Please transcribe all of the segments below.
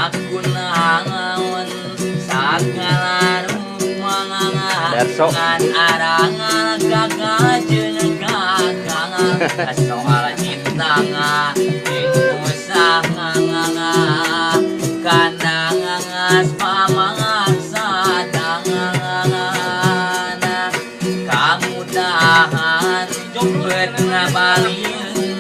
aku naon sagala Darso. dengan arangan gagah jeung gagah soal cinta jeung usah kandang ngas pamaksa dangan kamudahan jemput ngabalieun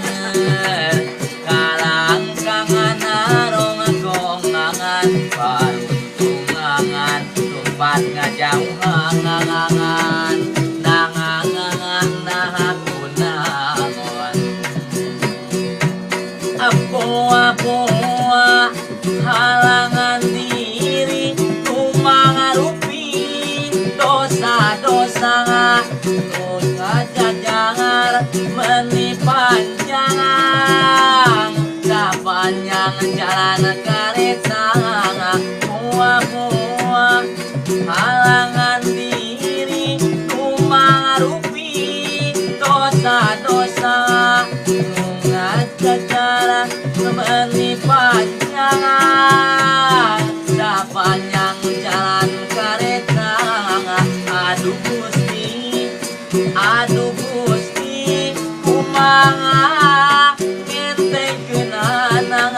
kalang kangan arong gongangan paruntungan tumpat ngajauhan nangangan nahakunaon apoa halangan diri kumangarupi dosa-dosa terus ngajajar menipanjang kapanjang jalan kareta puah-puah halangan diri kumangarupi dosa-dosa ngajajar menipanjang kapanjang jalan kareta aduh Gusti kumaha ngentekeun anang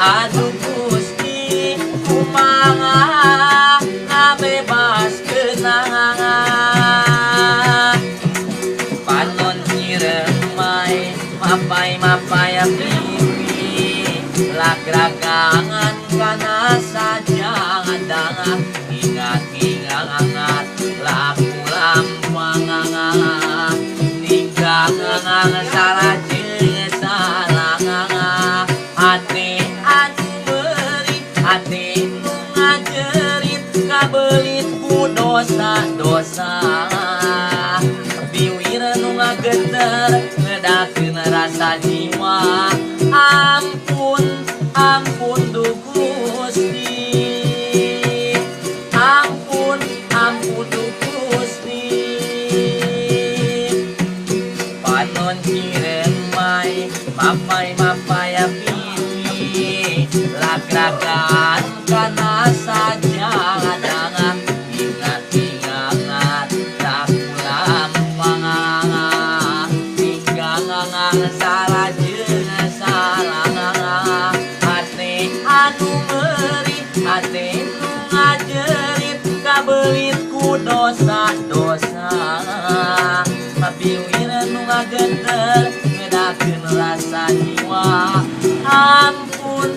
aduh Gusti kumaha ngabebaskeun panon ciremai mapai pipi lagragangan kana sajangan ingat laku lampangan ninggangan salah jeung salah hati anu meuli hati nu ngajerit kabelit ku dosa-dosa biwir nu ngageter ngedakeun rasa jiwa ampun duh Gusti ampun duh Gusti panon ciremai mapai pipi lagragan kana sajangan ingat takulam pangangan tinggangan salah jeung salah hati anu meuli hati nu ngajerit kabelit ku dosa-dosa biwir nu ngageter ngedakeun rasa jiwa ampun